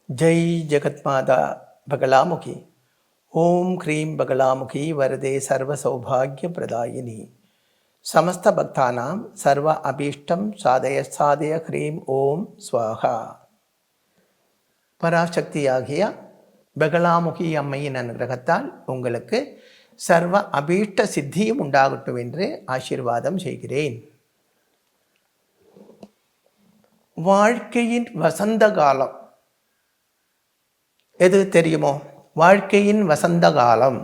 जय जगत्माता बगलामुखी ओम क्रीं बगलामुखी वरदे सर्व सौभाग्य प्रदायिनी समस्त भक्तानां सर्व अभीष्टं साधय साधय क्रीं ओम स्वाहा பராசக்தியாகிய பகலாமுகி அம்மையின் அனுகிரகத்தால் உங்களுக்கு சர்வ அபீஷ்ட சித்தியும் உண்டாகட்டும் என்று ஆசீர்வாதம் செய்கிறேன். வாழ்க்கையின் வசந்த காலம் எது தெரியுமோ? வாழ்க்கையின் வசந்த காலம்.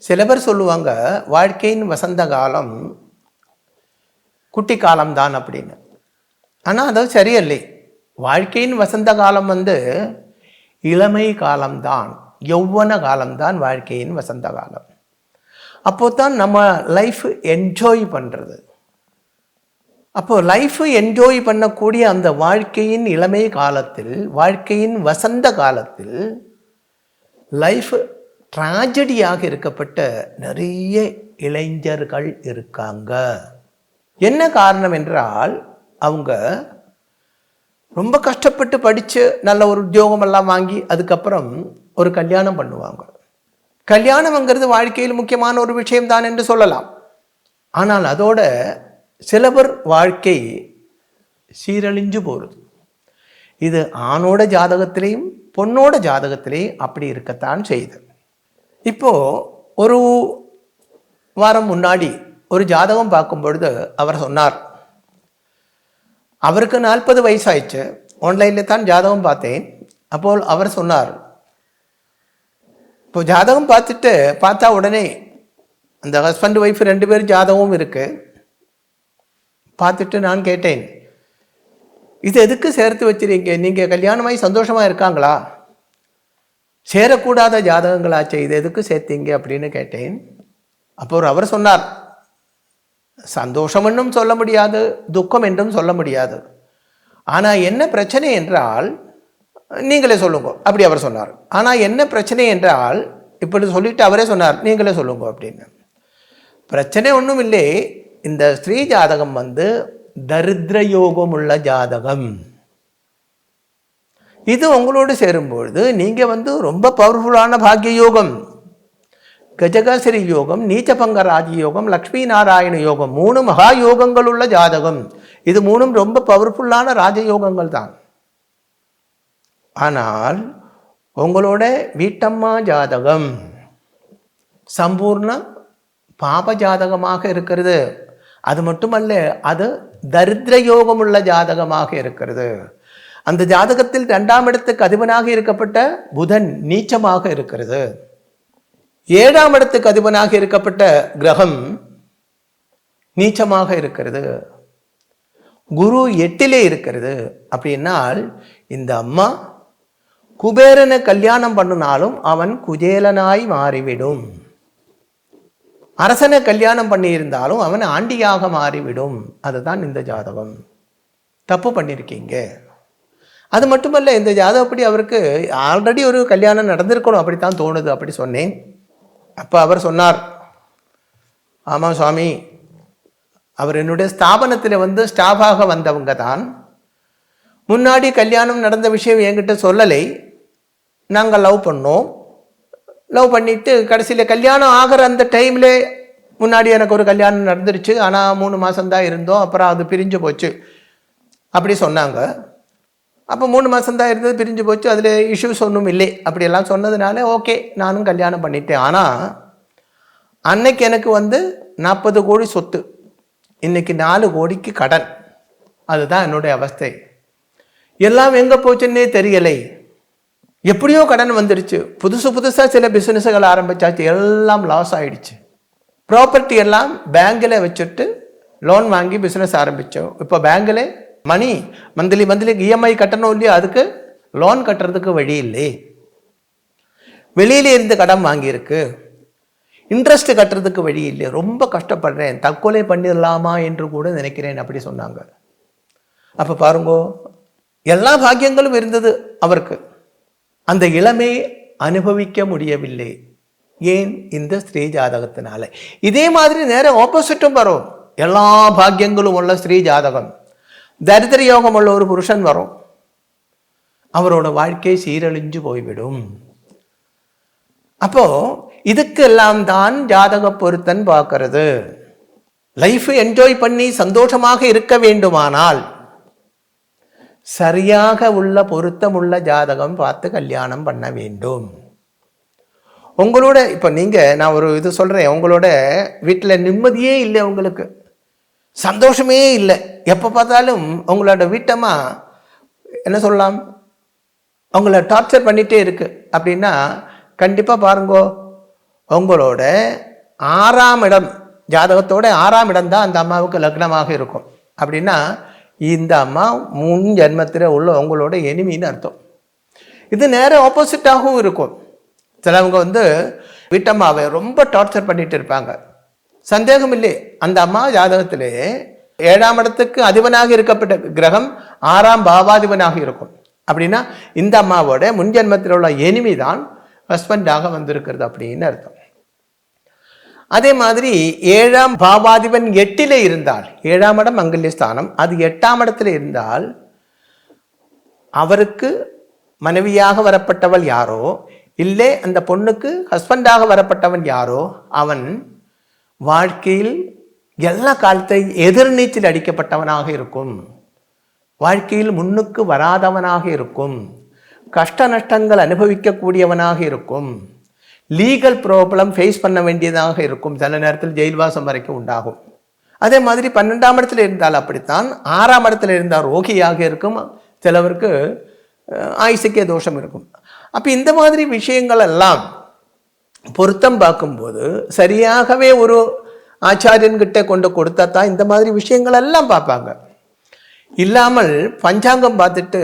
சில பேர் சொல்லுவாங்க வாழ்க்கையின் வசந்த காலம் குட்டி காலம்தான் அப்படின்னு. ஆனால் அது சரியில்லை. வாழ்க்கையின் வசந்த காலம் இளமை காலம்தான், யௌவன காலம்தான் வாழ்க்கையின் வசந்த காலம். அப்போ தான் நம்ம லைஃப் என்ஜாய் பண்ணுறது. அப்போது லைஃப் என்ஜாய் பண்ணக்கூடிய அந்த வாழ்க்கையின் இளமை காலத்தில், வாழ்க்கையின் வசந்த காலத்தில் லைஃப் ட்ராஜடியாக இருக்கப்பட்ட நிறைய இளைஞர்கள் இருக்காங்க. என்ன காரணம் என்றால், அவங்க ரொம்ப கஷ்டப்பட்டு படித்து நல்ல ஒரு உத்தியோகமெல்லாம் வாங்கி அதுக்கப்புறம் ஒரு கல்யாணம் பண்ணுவாங்க. கல்யாணம்ங்கிறது வாழ்க்கையில் முக்கியமான ஒரு விஷயம்தான் என்று சொல்லலாம். ஆனால் அதோட சிலவர் வாழ்க்கை சீரழிஞ்சு போகிறது. இது ஆணோட ஜாதகத்திலையும் பொண்ணோட ஜாதகத்திலையும் அப்படி இருக்கத்தான் செய்யுது. இப்போது ஒரு வாரம் முன்னாடி ஒரு ஜாதகம் பார்க்கும் பொழுது அவர் சொன்னார், அவருக்கு 40 வயசாயிடுச்சு. ஆன்லைனில் தான் ஜாதகம் பார்த்தேன். அப்போ அவர் சொன்னார், இப்போ ஜாதகம் பார்த்தா உடனே அந்த ஹஸ்பண்ட் ஒய்ஃப் 2 பேர் ஜாதகமும் இருக்குது. பார்த்துட்டு நான் கேட்டேன், இது எதுக்கு சேர்த்து வச்சிருக்கீங்க? நீங்கள் கல்யாணமாகி சந்தோஷமாக இருக்காங்களா? சேரக்கூடாத ஜாதகங்களாச்சு, இது எதுக்கு சேர்த்தீங்க அப்படின்னு கேட்டேன். அப்போ அவர் சொன்னார், சந்தோஷம் என்றும் சொல்ல முடியாது, துக்கம் என்றும் சொல்ல முடியாது. ஆனால் என்ன பிரச்சனை என்றால் நீங்களே சொல்லுங்க அப்படி அவர் சொன்னார். ஆனால் என்ன பிரச்சனை என்றால், இப்படி சொல்லிட்டு அவரே சொன்னார், நீங்களே சொல்லுங்க அப்படின்னு. பிரச்சனை ஒன்றும் இல்லை. இந்த ஸ்திரீ ஜாதகம் தரித்திர யோகம் உள்ள ஜாதகம். இது உங்களோடு சேரும்பொழுது நீங்கள் ரொம்ப பவர்ஃபுல்லான பாக்கிய யோகம், கஜகசிரி யோகம், நீச்சபங்க ராஜயோகம், லக்ஷ்மி நாராயண யோகம், 3 மகா யோகங்கள் உள்ள ஜாதகம். இது 3ம் ரொம்ப பவர்ஃபுல்லான ராஜயோகங்கள் தான். ஆனால் உங்களோட வீட்டம்மா ஜாதகம் சம்பூர்ண பாப ஜாதகமாக இருக்கிறது. அது மட்டுமல்ல, அது தரித்திர யோகம் உள்ள ஜாதகமாக இருக்கிறது. அந்த ஜாதகத்தில் 2ஆம் இடத்துக்கு அதிபனாக இருக்கப்பட்ட புதன் நீச்சமாக இருக்கிறது. 7ஆம் இடத்துக்கு அதிபனாக இருக்கப்பட்ட கிரகம் நீச்சமாக இருக்கிறது. குரு 8லே இருக்கிறது. அப்படின்னால் இந்த அம்மா குபேரனை கல்யாணம் பண்ணினாலும் அவன் குஜேலனாய் மாறிவிடும். அரசனை கல்யாணம் பண்ணியிருந்தாலும் அவன் ஆண்டியாக மாறிவிடும். அதுதான் இந்த ஜாதகம். தப்பு பண்ணியிருக்கீங்க. அது மட்டுமல்ல, இந்த ஜாதகப்படி அவருக்கு ஆல்ரெடி ஒரு கல்யாணம் நடந்திருக்கணும், அப்படித்தான் தோணுது. அப்படி சொன்னேன். அப்போ அவர் சொன்னார், ஆமாம் சுவாமி, அவர் என்னுடைய ஸ்தாபனத்தில் ஸ்டாஃபாக வந்தவங்க தான். முன்னாடி கல்யாணம் நடந்த விஷயம் என்கிட்ட சொல்லலை. நாங்கள் லவ் பண்ணோம். லவ் பண்ணிவிட்டு கடைசியில் கல்யாணம் ஆகிற அந்த டைமில் முன்னாடி எனக்கு ஒரு கல்யாணம் நடந்துருச்சு. ஆனால் 3 மாதம்தான் இருந்தோம், அப்புறம் அது பிரிஞ்சு போச்சு அப்படி சொன்னாங்க. அப்போ 3 மாதம்தான் இருந்தது, பிரிஞ்சு போச்சு, அதில் இஷ்யூஸ் ஒன்றும் இல்லை அப்படியெல்லாம் சொன்னதுனால ஓகே, நானும் கல்யாணம் பண்ணிட்டேன். ஆனால் அன்னைக்கு எனக்கு 40 கோடி சொத்து, இன்றைக்கி 4 கோடிக்கு கடன். அதுதான் என்னுடைய அவஸ்தை. எல்லாம் எங்கே போச்சுன்னே தெரியலை. எப்படியோ கடன் வந்துடுச்சு. புதுசாக சில பிஸ்னஸுகள் ஆரம்பித்தாச்சு, எல்லாம் லாஸ் ஆகிடுச்சு. ப்ராப்பர்ட்டி எல்லாம் பேங்கில் வச்சுட்டு லோன் வாங்கி பிஸ்னஸ் ஆரம்பித்தோம். இப்போ பேங்கில் மணி மந்த்லி இஎம்ஐ கட்டணும் இல்லையா, அதுக்கு லோன் கட்டுறதுக்கு வழி இல்லை. வெளியில இருந்து கடன் வாங்கியிருக்கு, இன்ட்ரெஸ்ட் கட்டுறதுக்கு வழி இல்லை. ரொம்ப கஷ்டப்படுறேன், தற்கொலை பண்ணிடலாமா என்று கூட நினைக்கிறேன் அப்படி சொன்னாங்க. அப்போ பாருங்கோ, எல்லா பாக்கியங்களும் இருந்தது அவருக்கு. அந்த இளமை அனுபவிக்க முடியவில்லை. ஏன்? இந்த ஸ்திரீ ஜாதகத்தினால. இதே மாதிரி நேரம் ஆப்போசிட்டும் வரும். எல்லா பாக்கியங்களும் உள்ள ஸ்திரீ ஜாதகம், தரித்திர யோகம் உள்ள ஒரு புருஷன் வரும். அவரோட வாழ்க்கை சீரழிஞ்சு போய்விடும். அப்போ இதுக்கெல்லாம் தான் ஜாதக பொருத்தன் பார்க்கறது. லைஃப் என்ஜாய் பண்ணி சந்தோஷமாக இருக்க வேண்டுமானால் சரியாக உள்ள பொருத்தமுள்ள ஜாதகம் பார்த்து கல்யாணம் பண்ண வேண்டும். உங்களோட இப்போ நீங்கள், நான் ஒரு இது சொல்கிறேன், உங்களோட வீட்டில் நிம்மதியே இல்லை, உங்களுக்கு சந்தோஷமே இல்லை, எப்போ பார்த்தாலும் உங்களோட வீட்டம்மா என்ன சொல்லலாம், உங்களை டார்ச்சர் பண்ணிகிட்டே இருக்கு அப்படின்னா கண்டிப்பாக பாருங்கோ, உங்களோட 6ஆம் இடம், ஜாதகத்தோட 6ஆம் இடம் தான் அந்த அம்மாவுக்கு லக்னமாக இருக்கும். அப்படின்னா இந்த அம்மா முன் ஜென்மத்தில் உள்ள உங்களோட எனிமின்னு அர்த்தம். இது நேரம் ஆப்போசிட்டாகவும் இருக்கும். சிலவங்க வீட்டம்மாவை ரொம்ப டார்ச்சர் பண்ணிட்டு இருப்பாங்க. சந்தேகம் இல்லை, அந்த அம்மா ஜாதகத்திலே 7ஆம் இடத்துக்கு அதிபனாக இருக்கப்பட்ட கிரகம் 6ஆம் பாவாதிபனாக இருக்கும். அப்படின்னா இந்த அம்மாவோட முன்ஜென்மத்தில் உள்ள எனிமி தான் ஹஸ்பண்டாக வந்திருக்கிறது அப்படின்னு அர்த்தம். அதே மாதிரி 7ஆம் பாவாதிபன் 8ல் இருந்தால், 7ஆம் இடம் மங்கல்யஸ்தானம், அது 8ஆம் இடத்துல இருந்தால் அவருக்கு மனைவியாக வரப்பட்டவள் யாரோ, இல்லை அந்த பொண்ணுக்கு ஹஸ்பண்டாக வரப்பட்டவன் யாரோ, அவன் வாழ்க்கையில் எல்லா காலத்தை எதிர்நீச்சல் அடிக்கப்பட்டவனாக இருக்கும், வாழ்க்கையில் முன்னுக்கு வராதவனாக இருக்கும், கஷ்ட நஷ்டங்கள் அனுபவிக்கக்கூடியவனாக இருக்கும், லீகல் ப்ராப்ளம் ஃபேஸ் பண்ண வேண்டியதாக இருக்கும், சில நேரத்தில் ஜெயில்வாசம் வரைக்கும் உண்டாகும். அதே மாதிரி 12ஆம் இடத்துல இருந்தால் அப்படித்தான், 6ஆம் இடத்துல இருந்தால் ரோகியாக இருக்கும், சிலவருக்கு ஆயுசுக்கே தோஷம் இருக்கும். அப்போ இந்த மாதிரி விஷயங்கள் எல்லாம் பொருத்தம் பார்க்கும்போது சரியாகவே ஒரு ஆச்சாரியன்கிட்ட கொண்டு கொடுத்தா தான் இந்த மாதிரி விஷயங்கள் எல்லாம் பார்ப்பாங்க. இல்லாமல் பஞ்சாங்கம் பார்த்துட்டு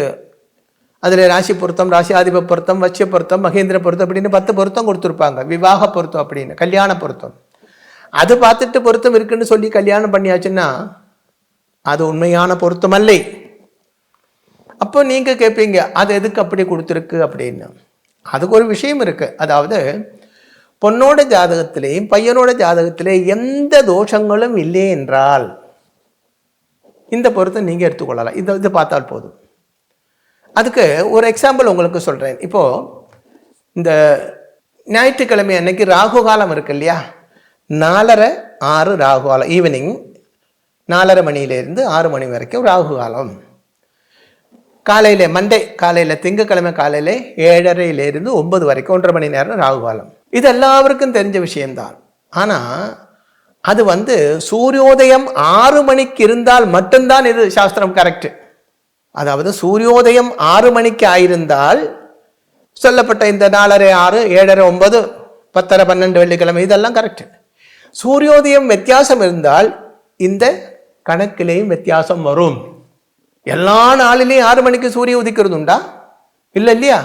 அதில் ராசி பொருத்தம், ராசி ஆதிப பொருத்தம், வச்சிய பொருத்தம், மகேந்திர பொருத்தம் அப்படின்னு 10 பொருத்தம் கொடுத்துருப்பாங்க. விவாக பொருத்தம் அப்படின்னு, கல்யாண பொருத்தம். அது பார்த்துட்டு பொருத்தம் இருக்குன்னு சொல்லி கல்யாணம் பண்ணியாச்சுன்னா அது உண்மையான பொருத்தம் அல்ல. அப்போ நீங்கள் கேட்பீங்க, அது எதுக்கு அப்படி கொடுத்துருக்கு அப்படின்னு. அதுக்கு ஒரு விஷயம் இருக்குது. அதாவது பொண்ணோட ஜாதகத்திலேயும் பையனோட ஜாதகத்திலே எந்த தோஷங்களும் இல்லை என்றால் இந்த பொருத்தம் நீங்கள் எடுத்துக்கொள்ளலாம். இது பார்த்தால் போதும். அதுக்கு ஒரு எக்ஸாம்பிள் உங்களுக்கு சொல்கிறேன். இப்போது இந்த ஞாயிற்றுக்கிழமை அன்னைக்கு ராகு காலம் இருக்கு இல்லையா, 4:30 6 ராகு காலம், ஈவினிங் 4:30 மணியிலேருந்து 6 மணி வரைக்கும் ராகு காலம். காலையில் மண்டே காலையில், திங்கக்கிழமை காலையில் 7:30 9 வரைக்கும் 1.5 மணி நேரம் ராகு காலம். இது எல்லாருக்கும் தெரிஞ்ச விஷயம்தான். ஆனால் அது சூரியோதயம் 6 மணிக்கு இருந்தால் மட்டும்தான் இது சாஸ்திரம் கரெக்டு. அதாவது சூரியோதயம் 6 மணிக்கு ஆயிருந்தால் சொல்லப்பட்ட இந்த 4:30 6 7:30 9 10:30 12 வெள்ளிக்கிழமை இதெல்லாம் கரெக்டு. சூரியோதயம் வித்தியாசம் இருந்தால் இந்த கணக்கிலேயும் வித்தியாசம் வரும். எல்லா நாளிலையும் 6 மணிக்கு சூரிய உதிக்கிறது உண்டா? இல்லை இல்லையா?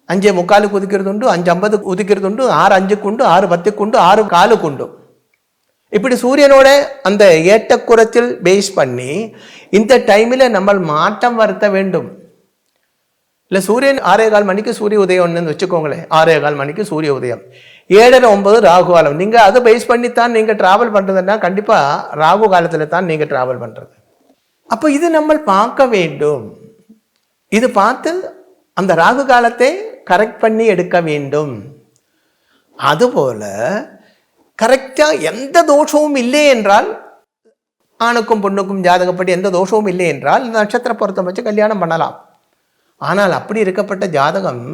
5:45 உதிக்கிறது உண்டு, 5:50 உதிக்கிறது உண்டு, 6:05 உண்டு, 6:10 உண்டு, 6:15 உண்டு. இப்படி சூரியனோட அந்த ஏற்றக்குறைச்சல் பேஸ் பண்ணி இந்த டைமில் நம்ம மாற்றம் வருத்த வேண்டும். இல்லை சூரியன் 6:15 மணிக்கு சூரிய உதயம்னு வச்சுக்கோங்களேன், 6:15 மணிக்கு சூரிய உதயம், 7:30 9 ராகு காலம். நீங்கள் அதை பேஸ் பண்ணித்தான் நீங்கள் ட்ராவல் பண்ணுறதுன்னா கண்டிப்பாக ராகு காலத்தில் தான் நீங்கள் ட்ராவல் பண்ணுறது. அப்போ இது நம்ம பார்க்க வேண்டும். இது பார்த்து அந்த ராகு காலத்தை கரெக்ட் பண்ணி எடுக்க வேண்டும். அதுபோல் கரெக்டாக எந்த தோஷமும் இல்லை என்றால், ஆணுக்கும் பொண்ணுக்கும் ஜாதகப்படி எந்த தோஷமும் இல்லை என்றால் இந்த நட்சத்திர பொருத்தம் வச்சு கல்யாணம் பண்ணலாம். ஆனால் அப்படி இருக்கப்பட்ட ஜாதகம்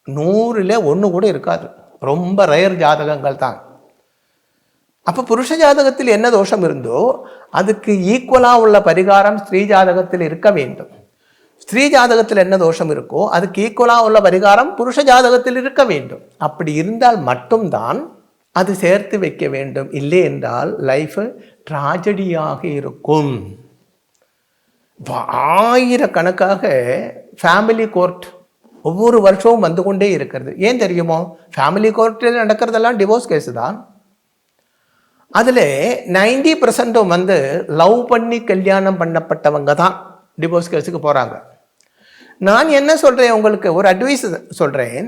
100ல் 1 கூட இருக்காது. ரொம்ப ரேர் ஜாதகங்கள் தான். அப்போ புருஷ ஜாதகத்தில் என்ன தோஷம் இருந்தோ அதுக்கு ஈக்குவலாக உள்ள பரிகாரம் ஸ்திரீ ஜாதகத்தில் இருக்க வேண்டும். ஸ்திரீ ஜாதகத்தில் என்ன தோஷம் இருக்கோ அதுக்கு ஈக்குவலாக உள்ள பரிகாரம் புருஷ ஜாதகத்தில் இருக்க வேண்டும். அப்படி இருந்தால் மட்டும்தான் அது சேர்த்து வைக்க வேண்டும். இல்லை என்றால் லைஃப் ட்ராஜடியாக இருக்கும். ஆயிரக்கணக்காக ஃபேமிலி கோர்ட் ஒவ்வொரு வருஷமும் வந்து கொண்டே இருக்கிறது. ஏன் தெரியுமோ? ஃபேமிலி கோர்ட்டில் நடக்கிறதெல்லாம் டிவோர்ஸ் கேஸு தான். அதில் 90% லவ் பண்ணி கல்யாணம் பண்ணப்பட்டவங்க தான் டிவோர்ஸ் கேஸுக்கு போகிறாங்க. நான் என்ன சொல்கிறேன், உங்களுக்கு ஒரு அட்வைஸ் சொல்கிறேன்.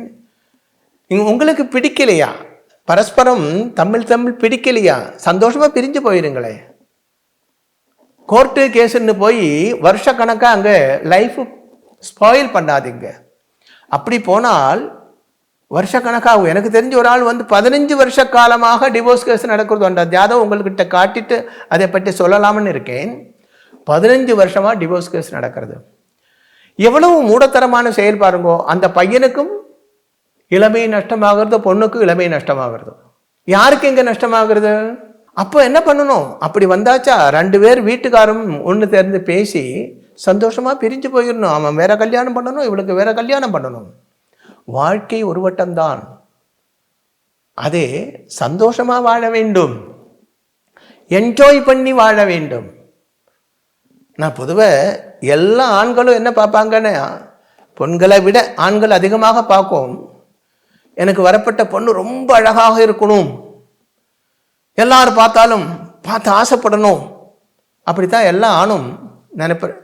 உங்களுக்கு பிடிக்கலையா, பரஸ்பரம் தமிழ் பிடிக்கலையா, சந்தோஷமாக பிரிஞ்சு போயிருங்களே. கோர்ட்டு கேஸுன்னு போய் வருஷக்கணக்காக அங்கே லைஃப் ஸ்பாயில் பண்ணாதீங்க. அப்படி போனால் வருஷக்கணக்காகும். எனக்கு தெரிஞ்ச ஒரு ஆள் வந்து 15 வருஷ காலமாக டிவோர்ஸ் கேஸ் நடக்கிறது. அந்த ஜாதகம் உங்கள்கிட்ட காட்டிட்டு அதை பற்றி சொல்லலாம்னு இருக்கேன். 15 வருஷமா டிவோர்ஸ் கேஸ் நடக்கிறது. எவ்வளவு மூடத்தரமான செயல் பாருங்கோ. அந்த பையனுக்கும் இளமை நஷ்டமாகிறது, பொண்ணுக்கும் இளமை நஷ்டமாகிறது. யாருக்கு எங்க நஷ்டமாகிறது? அப்போ என்ன பண்ணணும்? அப்படி வந்தாச்சா 2 பேர் வீட்டுக்காரும் ஒன்று சேர்ந்து பேசி சந்தோஷமா பிரிஞ்சு போயிடணும். அவன் வேற கல்யாணம் பண்ணணும், இவளுக்கு வேற கல்யாணம் பண்ணணும். வாழ்க்கை ஒரு வட்டம்தான். அதே சந்தோஷமா வாழ வேண்டும், என்ஜாய் பண்ணி வாழ வேண்டும். நான் பொதுவாக எல்லா ஆண்களும் என்ன பார்ப்பாங்கன்னு, பெண்களை விட ஆண்கள் அதிகமாக பார்க்கும். எனக்கு வரப்பட்ட பொண்ணு ரொம்ப அழகாக இருக்கணும், எல்லாரும் பார்த்தாலும் பார்த்து ஆசைப்படணும், அப்படித்தான் எல்லா ஆணும் நினைப்ப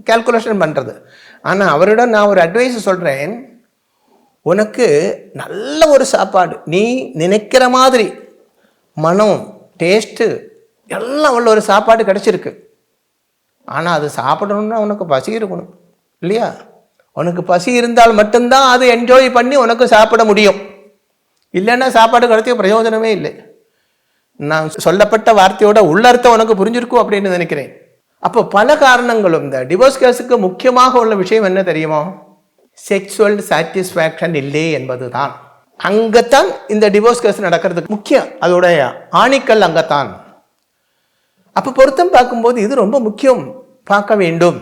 கால்குலேஷன் பண்ணுறது. ஆனால் அவரிடம் நான் ஒரு அட்வைஸ் சொல்கிறேன். உனக்கு நல்ல ஒரு சாப்பாடு, நீ நினைக்கிற மாதிரி மனம், டேஸ்ட்டு எல்லாம் உள்ள ஒரு சாப்பாடு கிடச்சிருக்கு. ஆனால் அது சாப்பிடணும்னா உனக்கு பசி இருக்கணும் இல்லையா? உனக்கு பசி இருந்தால் மட்டும்தான் அது என்ஜாய் பண்ணி உனக்கு சாப்பிட முடியும். இல்லைன்னா சாப்பாடு கிடைச்ச பிரயோஜனமே இல்லை. நான் சொல்லப்பட்ட வார்த்தையோட உள்ளர்த்தம் உனக்கு புரிஞ்சிருக்கும் அப்படின்னு நினைக்கிறேன். அப்போ பல காரணங்களும் இந்த டிவோர்ஸ் கேஸுக்கு முக்கியமாக உள்ள விஷயம் என்ன தெரியுமோ? செக்ஸுவல் சாட்டிஸ்ஃபேக்ஷன் இல்லை என்பதுதான். அங்கத்தான் இந்த டிவோர்ஸ் கேஸ் நடக்கிறதுக்கு முக்கியம். அதோடைய ஆணிக்கல் அங்கத்தான். அப்போ பொருத்தம் பார்க்கும்போது இது ரொம்ப முக்கியம், பார்க்க வேண்டும்.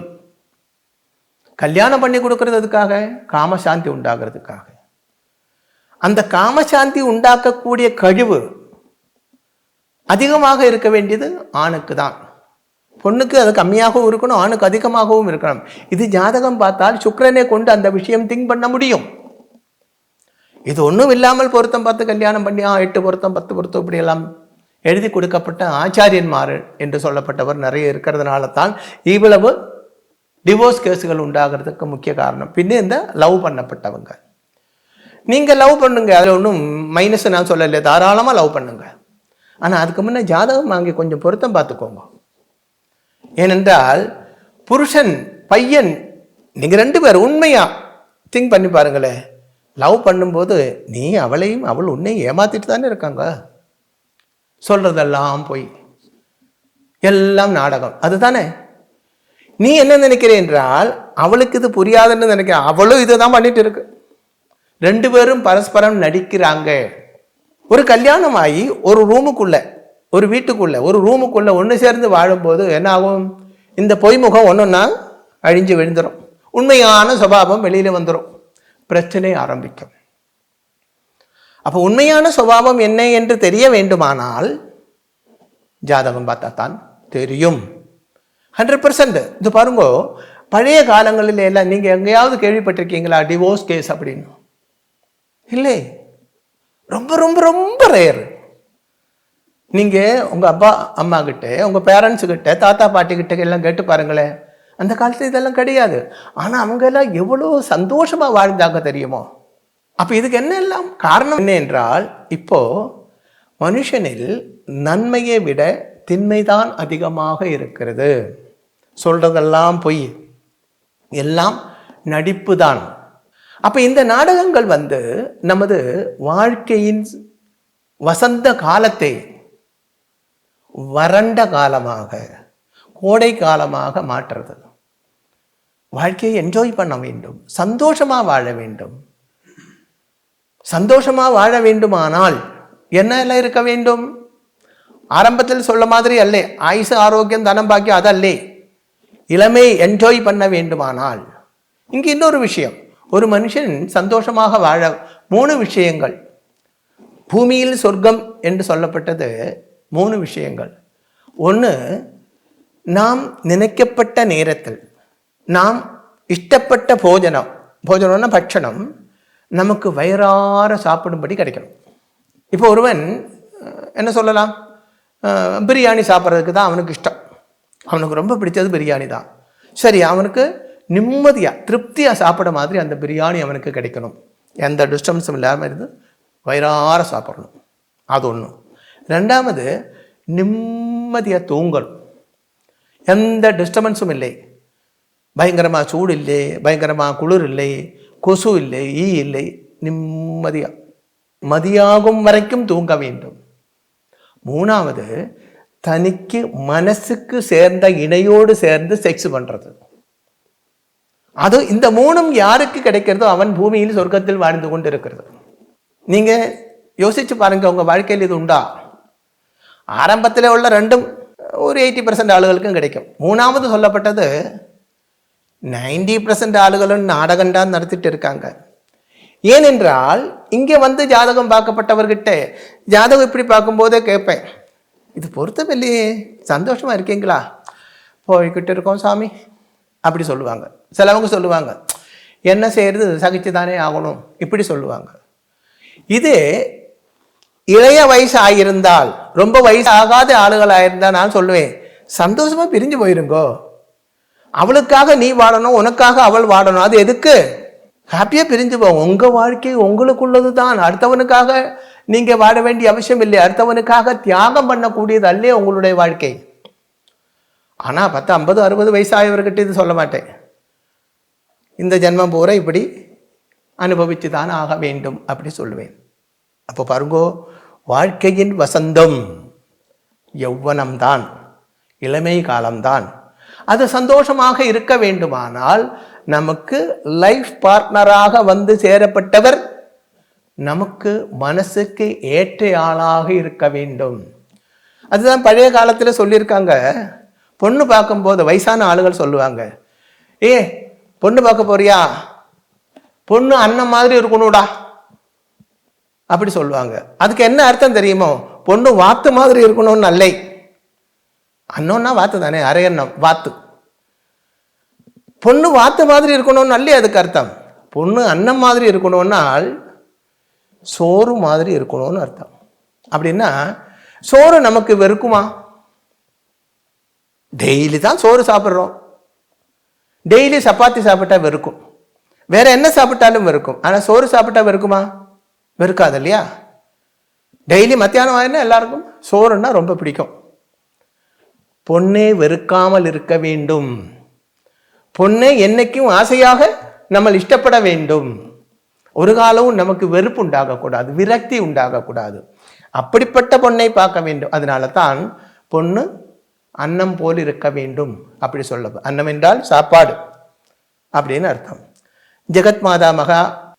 கல்யாணம் பண்ணி கொடுக்கறதுக்காக, காமசாந்தி உண்டாகிறதுக்காக. அந்த காமசாந்தி உண்டாக்கக்கூடிய கழிவு அதிகமாக இருக்க வேண்டியது ஆணுக்கு தான். பொண்ணுக்கு அது கம்மியாகவும் இருக்கணும், ஆணுக்கு அதிகமாகவும் இருக்கணும். இது ஜாதகம் பார்த்தால் சுக்கிரனை கொண்டு அந்த விஷயம் திங்க் பண்ண முடியும். இது ஒன்றும் இல்லாமல் பொருத்தம் பார்த்து கல்யாணம் பண்ணி 8 பொருத்தம் 10 பொருத்தம் இப்படியெல்லாம் எழுதி கொடுக்கப்பட்ட ஆச்சாரியன்மார் என்று சொல்லப்பட்டவர் நிறைய இருக்கிறதுனால தான் இவ்வளவு டிவோர்ஸ் கேஸுகள் உண்டாகிறதுக்கு முக்கிய காரணம். பின்னே இந்த லவ் பண்ணப்பட்டவங்க. நீங்கள் லவ் பண்ணுங்க, அதில் ஒன்றும் மைனஸ் நான் சொல்லலை, தாராளமாக லவ் பண்ணுங்க. ஆனால் அதுக்கு முன்னே ஜாதகம் வாங்கி கொஞ்சம் பொருத்தம் பார்த்துக்கோங்க. ஏனென்றால் புருஷன் பையன் நீங்கள் 2 பேர் உண்மையா திங்க் பண்ணி பாருங்களேன். லவ் பண்ணும்போது நீ அவளையும் அவள் உன்னையும் ஏமாத்திட்டு தானே இருக்காங்க. சொல்றதெல்லாம் போய் எல்லாம் நாடகம், அதுதானே. நீ என்ன நினைக்கிற என்றால் அவளுக்கு இது புரியாதுன்னு நினைக்கிற, அவளும் இதை தான் பண்ணிட்டு இருக்கு. 2 பேரும் பரஸ்பரம் நடிக்கிறாங்க. ஒரு கல்யாணம் ஆகி ஒரு ரூமுக்குள்ள, ஒரு வீட்டுக்குள்ள, ஒரு ரூமுக்குள்ள ஒன்று சேர்ந்து வாழும்போது என்ன ஆகும்? இந்த பொய்முகம் ஒன்றுன்னா அழிஞ்சு விழுந்துடும், உண்மையான சுபாவம் வெளியில வந்துடும், பிரச்சனை ஆரம்பிக்கும். அப்போ உண்மையான சுபாவம் என்ன என்று தெரிய வேண்டுமானால் ஜாதகம் பார்த்தா தான் தெரியும். 100%. இது பாருங்க, பழைய காலங்களில் எல்லாம் நீங்கள் எங்கேயாவது கேள்விப்பட்டிருக்கீங்களா டிவோர்ஸ் கேஸ் அப்படின்னு? இல்லை, ரொம்ப ரொம்ப ரொம்ப ரேர். நீங்கள் உங்கள் அப்பா அம்மா கிட்ட, உங்கள் பேரண்ட்ஸு கிட்ட, தாத்தா பாட்டி கிட்ட எல்லாம் கேட்டு பாருங்களேன். அந்த காலத்தில் இதெல்லாம் கிடையாது. ஆனால் அவங்க எல்லாம் எவ்வளோ சந்தோஷமாக வாழ்ந்தாங்க தெரியுமோ? அப்போ இதுக்கு என்ன எல்லாம் காரணம் என்ன என்றால், இப்போ மனுஷனில் நன்மையை விட திண்மைதான் அதிகமாக இருக்கிறது. சொல்றதெல்லாம் பொய், எல்லாம் நடிப்பு தான். அப்போ இந்த நாடகங்கள் வந்து நமது வாழ்க்கையின் வசந்த காலத்தை வறண்ட காலமாக, கோடை காலமாக மாற்றுறது. வாழ்க்கையை என்ஜாய் பண்ண வேண்டும், சந்தோஷமாக வாழ வேண்டும். சந்தோஷமாக வாழ வேண்டுமானால் என்ன இருக்க வேண்டும்? ஆரம்பத்தில் சொல்ல மாதிரி அல்ல, ஆயுசு ஆரோக்கியம் தனம் பாக்கியம் அதல்லே. இளமை என்ஜாய் பண்ண வேண்டுமானால் இங்கே இன்னொரு விஷயம். ஒரு மனுஷன் சந்தோஷமாக வாழ 3 விஷயங்கள். பூமியில் சொர்க்கம் என்று சொல்லப்பட்டது 3 விஷயங்கள். ஒன்று, நாம் நினைக்கப்பட்ட நேரத்தில் நாம் இஷ்டப்பட்ட போஜனம்னா பட்சணம் நமக்கு வயிறார சாப்பிடும்படி கிடைக்கணும். இப்போ ஒருவன் என்ன சொல்லலாம், பிரியாணி சாப்பிட்றதுக்கு தான் அவனுக்கு இஷ்டம், அவனுக்கு ரொம்ப பிடிச்சது பிரியாணி தான். சரி, அவனுக்கு நிம்மதியாக திருப்தியாக சாப்பிட மாதிரி அந்த பிரியாணி அவனுக்கு கிடைக்கணும், எந்த டிஸ்டர்பன்ஸும் இல்லாமல் இருந்து வயிறார சாப்பிடணும். அது ஒன்று. 2வது, நிம்மதியாக தூங்கணும், எந்த டிஸ்டர்பன்ஸும் இல்லை. பயங்கரமாக சூடு இல்லை, பயங்கரமாக குளிர் இல்லை, கொசு இல்லை, ஈ இல்லை, நிம்மதியாக மதியாகும் வரைக்கும் தூங்க வேண்டும். மூணாவது, தனிக்கு மனசுக்கு சேர்ந்த இணையோடு சேர்ந்து செக்ஸ் பண்ணுறது. அது இந்த மூணும் யாருக்கு கிடைக்கிறதோ அவன் பூமியில் சொர்க்கத்தில் வாழ்ந்து கொண்டு இருக்கிறது. நீங்கள் யோசிச்சு பாருங்க, உங்கள் வாழ்க்கையில் இது உண்டா? ஆரம்பத்தில் உள்ள ரெண்டும் ஒரு 80% ஆளுகளுக்கும் கிடைக்கும். மூணாவது சொல்லப்பட்டது 90% ஆளுகளும் நாடகம் தான் நடத்திட்டு இருக்காங்க. ஏனென்றால் இங்கே வந்து ஜாதகம் பார்க்கப்பட்டவர்கிட்ட ஜாதகம் இப்படி பார்க்கும்போதே கேட்பேன், இது பொருத்தமில்லையே, சந்தோஷமா இருக்கீங்களா? போய்கிட்டு இருக்கோம் சாமி அப்படி சொல்லுவாங்க. சிலவங்க சொல்லுவாங்க, என்ன செய்யறது, சகிச்சு தானே ஆகணும், இப்படி சொல்லுவாங்க. இது இளைய வயசு ஆகியிருந்தால், ரொம்ப வயசு ஆகாத ஆளுகள் ஆயிருந்தா நான் சொல்லுவேன், சந்தோஷமா பிரிஞ்சு போயிருங்கோ. அவளுக்காக நீ வாழணும், உனக்காக அவள் வாழணும். அது எதுக்கு? ஹாப்பியா பிரிஞ்சு போவோம். உங்க வாழ்க்கை உங்களுக்குள்ளது தான். அடுத்தவனுக்காக நீங்க வாழ வேண்டிய அவசியம் இல்லை. அடுத்தவனுக்காக தியாகம் பண்ணக்கூடியது அல்லே உங்களுடைய வாழ்க்கை. ஆனா 10, 50, 60 வயசாயவர்கிட்ட இது சொல்ல மாட்டேன். இந்த ஜென்மம் பூரா இப்படி அனுபவிச்சு தான் ஆக வேண்டும் அப்படி சொல்லுவேன். அப்போ பாருங்கோ, வாழ்க்கையின் வசந்தம் யௌவனம்தான், இளமை காலம்தான். அது சந்தோஷமாக இருக்க வேண்டுமானால் நமக்கு லைஃப் பார்ட்னராக வந்து சேரப்பட்டவர் நமக்கு மனசுக்கு ஏற்ற ஆளாக இருக்க வேண்டும். அதுதான் பழைய காலத்தில் சொல்லியிருக்காங்க. பொண்ணு பார்க்கும்போது வயசான ஆளுகள் சொல்லுவாங்க, ஏ பொண்ணு பார்க்க போறியா, பொண்ணு அண்ணன் மாதிரி இருக்கணும்டா அப்படி சொல்லுவாங்க. அதுக்கு என்ன அர்த்தம் தெரியுமோ? பொண்ணு வாத்து மாதிரி இருக்கணும்னு அல்லை. அண்ணன்னா வாத்து தானே, அரையண்ணம் வாத்து. பொண்ணு வாத்து மாதிரி இருக்கணும்னு அல்லே அதுக்கு அர்த்தம். பொண்ணு அண்ணன் மாதிரி இருக்கணும்னால் சோறு மாதிரி இருக்கணும்னு அர்த்தம். அப்படின்னா சோறு நமக்கு வெறுக்குமா? டெய்லி தான் சோறு சாப்பிட்றோம். டெய்லி சப்பாத்தி சாப்பிட்டா வெறுக்கும், வேற என்ன சாப்பிட்டாலும் வெறுக்கும். ஆனால் சோறு சாப்பிட்டா வெறுக்குமா? வெறுக்காது இல்லையா? டெய்லி மத்தியானம் ஆயினா எல்லாருக்கும் சோறுன்னா ரொம்ப பிடிக்கும். பொண்ணே வெறுக்காமல் இருக்க வேண்டும். பொண்ணை என்னைக்கும் ஆசையாக நம்ம இஷ்டப்பட வேண்டும். ஒரு காலமும் நமக்கு வெறுப்பு உண்டாகக்கூடாது, விரக்தி உண்டாகக்கூடாது. அப்படிப்பட்ட பொண்ணை பார்க்க வேண்டும். அதனால தான் பொண்ணு அன்னம் போல் இருக்க வேண்டும் அப்படி சொல்ல. அன்னம் என்றால் சாப்பாடு அப்படின்னு அர்த்தம். ஜெகத் மாதா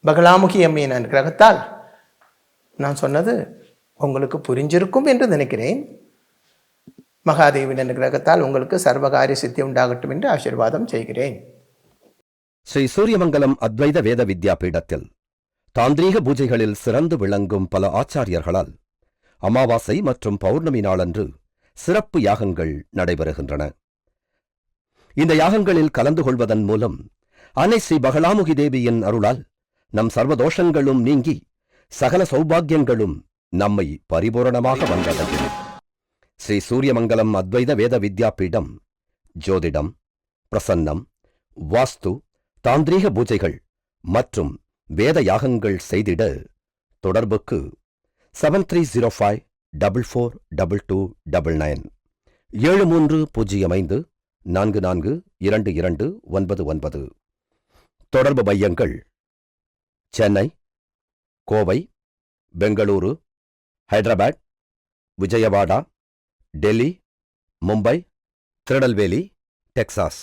பகலாமுகி அம்மையின் கிரகத்தால் நான் சொன்னது உங்களுக்கு புரிஞ்சிருக்கும் என்று நினைக்கிறேன். மகாதேவின் கிரகத்தால் உங்களுக்கு சர்வகாரிய சித்தி உண்டாகட்டும் என்று ஆசீர்வாதம் செய்கிறேன். ஸ்ரீ சூரியமங்கலம் அத்வைத வேத வித்யா பீடத்தில் தாந்திரீக பூஜைகளில் சிறந்து விளங்கும் பல ஆச்சாரியர்களால் அமாவாசை மற்றும் பௌர்ணமி நாளன்று சிறப்பு யாகங்கள் நடைபெறுகின்றன. இந்த யாகங்களில் கலந்து கொள்வதன் மூலம் அன்னை ஸ்ரீ பகலாமுகி தேவியின் அருளால் நம் சர்வதோஷங்களும் நீங்கி சகல சௌபாகியங்களும் நம்மை பரிபூரணமாக வந்தடையும். ஸ்ரீ சூரியமங்கலம் அத்வைத வேத வித்யா பீடம் ஜோதிடம், பிரசன்னம், வாஸ்து, தாந்திரீக பூஜைகள் மற்றும் வேத யாகங்கள் செய்திட தொடர்புக்கு 7305442299 7305442299. தொடர்பு மையங்கள் சென்னை, கோவை, பெங்களூரு, ஹைதராபாத், விஜயவாடா, டெல்லி, மும்பை, திருநெல்வேலி, டெக்சாஸ்.